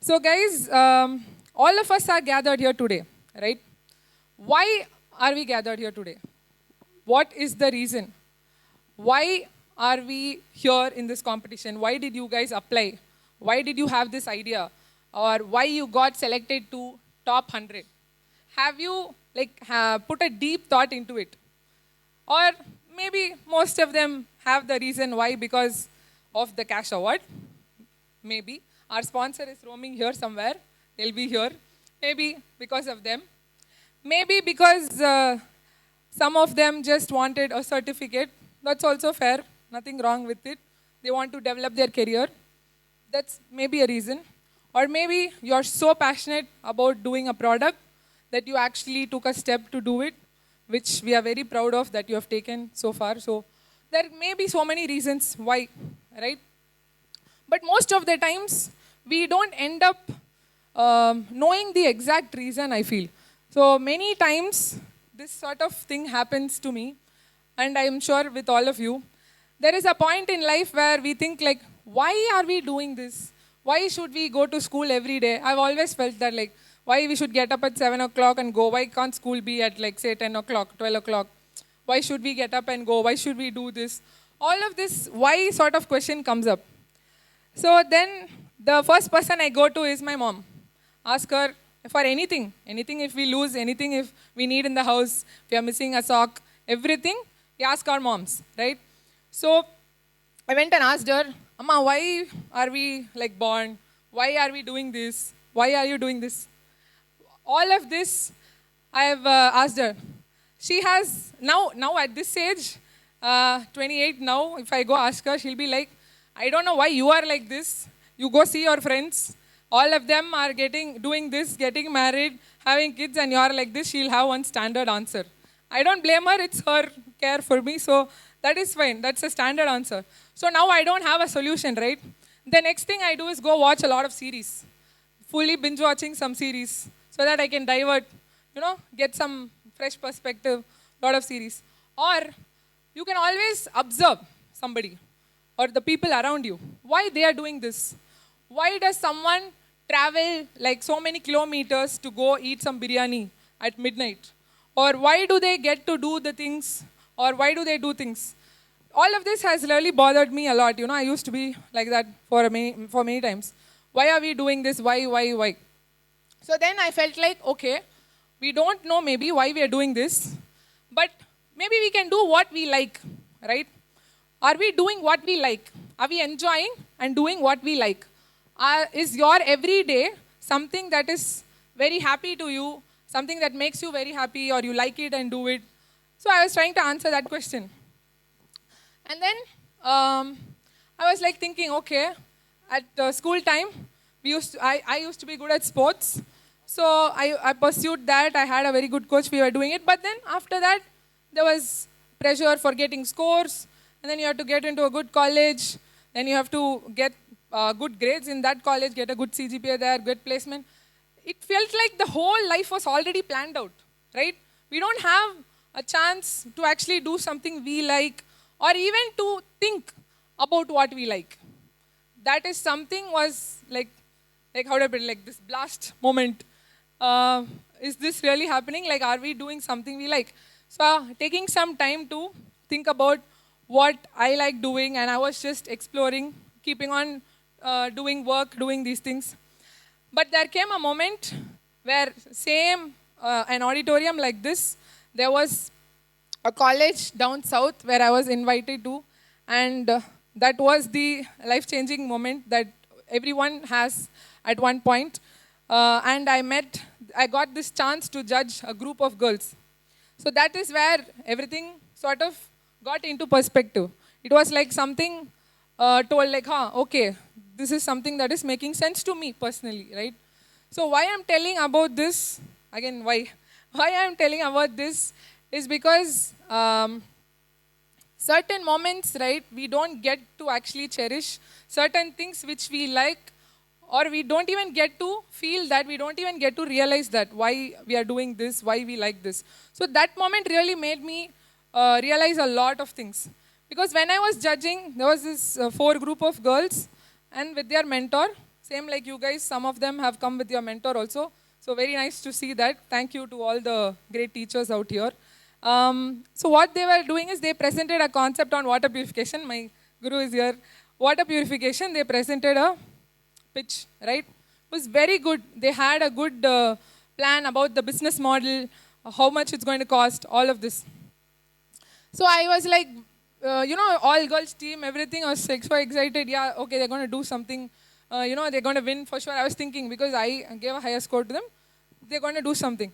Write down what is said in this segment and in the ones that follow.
So, guys, all of us are gathered here today, right? Why are we gathered here today? What is the reason? Why are we here in this competition? Why did you guys apply? Why did you have this idea? Or why you got selected to top 100? Have you put a deep thought into it? Or maybe most of them have the reason why because of the cash award. Maybe. Our sponsor is roaming here somewhere. They'll be here. Maybe because of them. Maybe because some of them just wanted a certificate. That's also fair. Nothing wrong with it. They want to develop their career. That's maybe a reason. Or maybe you're so passionate about doing a product that you actually took a step to do it, which we are very proud of that you have taken so far. So there may be so many reasons why, right? But most of the times, we don't end up knowing the exact reason, I feel. So many times, this sort of thing happens to me, and I'm sure with all of you. There is a point in life where we think like, why are we doing this? Why should we go to school every day? I've always felt that like, why we should get up at 7 o'clock and go? Why can't school be at like, say, 10 o'clock, 12 o'clock? Why should we get up and go? Why should we do this? All of this why sort of question comes up. So then the first person I go to is my mom. Ask her for anything. Anything if we lose, anything if we need in the house, if we are missing a sock, everything, we ask our moms, right? So I went and asked her, Amma, why are we like born? Why are we doing this? Why are you doing this? All of this I have asked her. She has, now at this age, 28 now, if I go ask her, she'll be like, I don't know why you are like this. You go see your friends. All of them are doing this, getting married, having kids, and you are like this. She'll have one standard answer. I don't blame her. It's her care for me. So that is fine. That's a standard answer. So now I don't have a solution, right? The next thing I do is go watch a lot of series. Fully binge watching some series so that I can divert, get some fresh perspective, lot of series. Or you can always observe somebody or the people around you. Why they are doing this? Why does someone travel like so many kilometers to go eat some biryani at midnight? Or why do they get to do the things? Or why do they do things? All of this has really bothered me a lot. I used to be like that for many times. Why are we doing this? Why? So then I felt like, okay, we don't know maybe why we are doing this, but maybe we can do what we like, right? Are we doing what we like? Are we enjoying and doing what we like? Is your everyday something that is very happy to you, something that makes you very happy, or you like it and do it? So I was trying to answer that question. And then I was like thinking, okay, at school time, I used to be good at sports. So I pursued that. I had a very good coach. We were doing it. But then after that, there was pressure for getting scores. And then you have to get into a good college. Then you have to get good grades in that college, get a good CGPA there, good placement. It felt like the whole life was already planned out, right? We don't have a chance to actually do something we like or even to think about what we like. That is something was like how do I put it, like this blast moment. Is this really happening? Like, are we doing something we like? So, taking some time to think about what I like doing, and I was just exploring, keeping on doing work, doing these things. But there came a moment where an auditorium like this, there was a college down south where I was invited to, and that was the life-changing moment that everyone has at one point. And I got this chance to judge a group of girls. So that is where everything sort of got into perspective. It was like something told like, okay, this is something that is making sense to me personally, right? So why I'm telling about this, again, why I'm telling about this is because certain moments, right, we don't get to actually cherish certain things which we like, or we don't even get to feel that, we don't even get to realize that why we are doing this, why we like this. So that moment really made me realize a lot of things. Because when I was judging, there was this 4 group of girls and with their mentor, Same like you guys, some of them have come with your mentor also. So very nice to see that. Thank you to all the great teachers out here. So what they were doing is they presented a concept on water purification. My guru is here. Water purification, they presented a pitch, right? It was very good. They had a good plan about the business model, how much it's going to cost, all of this. So I was like, all girls team, everything. I was like so excited. Yeah, okay, they're going to do something. They're going to win for sure. I was thinking because I gave a higher score to them, they're going to do something.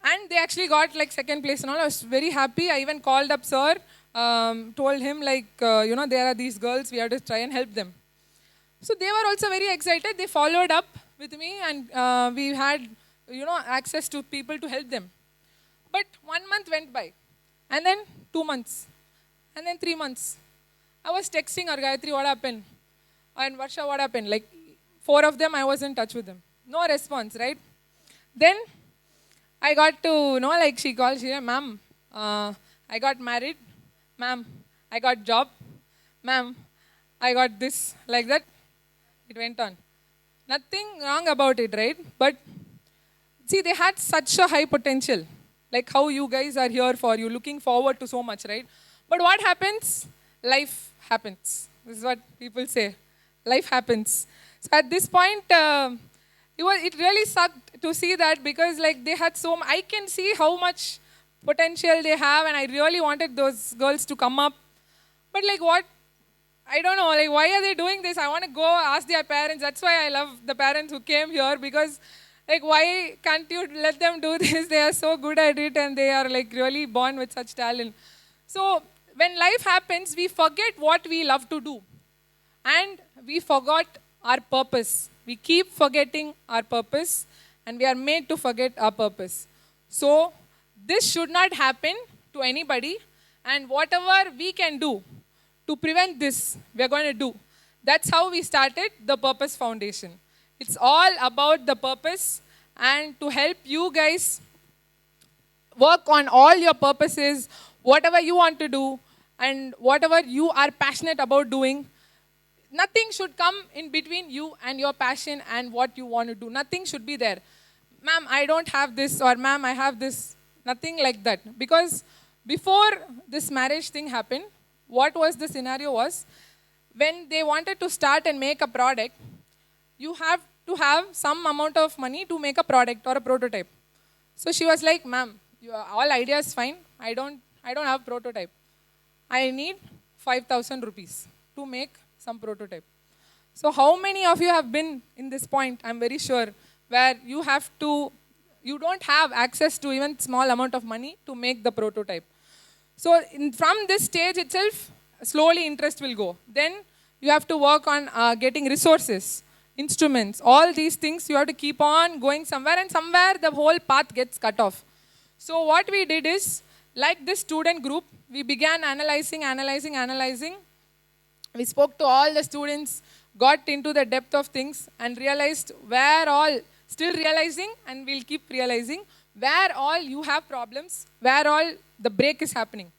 And they actually got like second place and all. I was very happy. I even called up sir, told him like, there are these girls, we have to try and help them. So they were also very excited. They followed up with me and we had, access to people to help them. But 1 month went by. And then 2 months. And then 3 months. I was texting her, Gayatri, what happened? And Varsha, what happened? Like 4 of them, I was in touch with them. No response, right? Then I got to know, like she called, she said, ma'am, I got married. Ma'am, I got job. Ma'am, I got this, like that. It went on. Nothing wrong about it, right? But see, they had such a high potential. Like how you guys are here for, you looking forward to so much, right? But what happens? Life happens. This is what people say. Life happens. So at this point, it really sucked to see that because like they had I can see how much potential they have and I really wanted those girls to come up. But like what? I don't know, like why are they doing this? I want to go ask their parents. That's why I love the parents who came here because like why can't you let them do this? They are so good at it and they are like really born with such talent. So when life happens, we forget what we love to do. And we forgot our purpose. We keep forgetting our purpose and we are made to forget our purpose. So this should not happen to anybody and whatever we can do to prevent this, we are going to do. That's how we started the Purpose Foundation. It's all about the purpose and to help you guys work on all your purposes, whatever you want to do and whatever you are passionate about doing. Nothing should come in between you and your passion and what you want to do. Nothing should be there. Ma'am, I don't have this or ma'am, I have this. Nothing like that. Because before this marriage thing happened, what was the scenario was, when they wanted to start and make a product, you have to have some amount of money to make a product or a prototype. So she was like, ma'am, all ideas fine. I don't have prototype. I need 5,000 rupees to make some prototype. So how many of you have been in this point, I'm very sure, where you don't have access to even small amount of money to make the prototype. So from this stage itself, slowly interest will go. Then you have to work on getting resources, instruments, all these things. You have to keep on going somewhere and somewhere the whole path gets cut off. So what we did is, like this student group, we began analyzing. We spoke to all the students, got into the depth of things and realized where all, still realizing and we'll keep realizing, where all you have problems, where all the break is happening.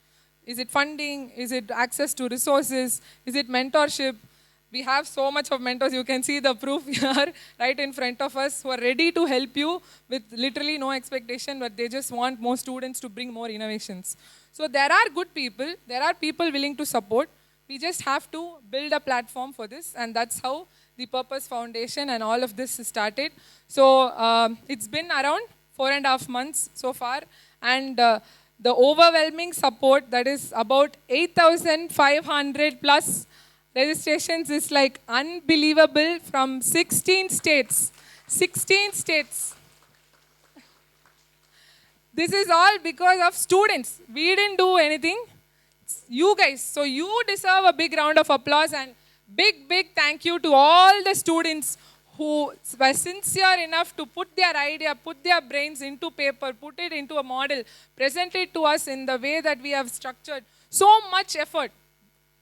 Is it funding? Is it access to resources? Is it mentorship? We have so much of mentors. You can see the proof here right in front of us who are ready to help you with literally no expectation, but they just want more students to bring more innovations. So there are good people. There are people willing to support. We just have to build a platform for this, and that's how the Purpose Foundation and all of this started. So it's been around 4.5 months so far, and the overwhelming support, that is about 8,500 plus registrations, is like unbelievable from 16 states. 16 states. This is all because of students. We didn't do anything. It's you guys. So you deserve a big round of applause and big thank you to all the students who were sincere enough to put their idea, put their brains into paper, put it into a model, present it to us in the way that we have structured. So much effort.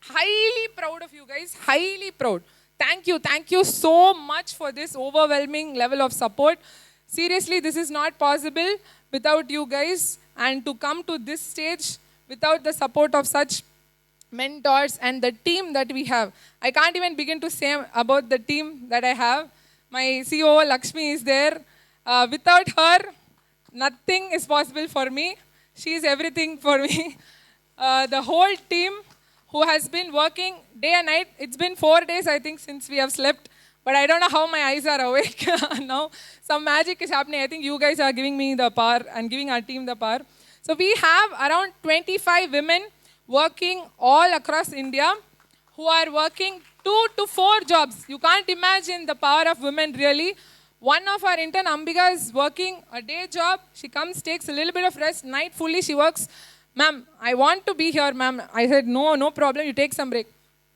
Highly proud of you guys, highly proud. Thank you so much for this overwhelming level of support. Seriously, this is not possible without you guys, and to come to this stage without the support of such mentors, and the team that we have. I can't even begin to say about the team that I have. My CEO Lakshmi is there. Without her, nothing is possible for me. She is everything for me. The whole team who has been working day and night. It's been 4 days, I think, since we have slept. But I don't know how my eyes are awake now. Some magic is happening. I think you guys are giving me the power and giving our team the power. So we have around 25 women working all across India who are working 2 to 4 jobs. You can't imagine the power of women really. One of our intern, Ambika, is working a day job. She comes, takes a little bit of rest. Night fully she works. Ma'am, I want to be here, ma'am. I said, no problem. You take some break.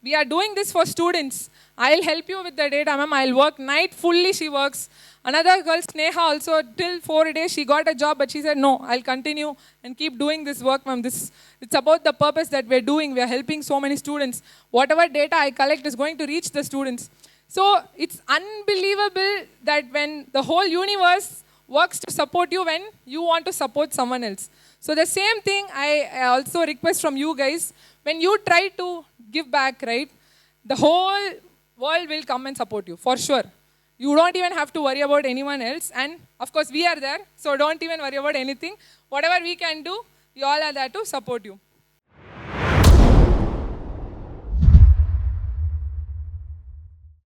We are doing this for students. I'll help you with the data, ma'am. I'll work night fully. She works. Another girl, Sneha, also till 4 days she got a job, but she said, no, I'll continue and keep doing this work, ma'am. It's about the purpose that we're doing. We're helping so many students. Whatever data I collect is going to reach the students. So it's unbelievable that when the whole universe works to support you when you want to support someone else. So the same thing I also request from you guys. When you try to give back, right, the whole world will come and support you, for sure. You don't even have to worry about anyone else. And of course, we are there. So don't even worry about anything. Whatever we can do, we all are there to support you.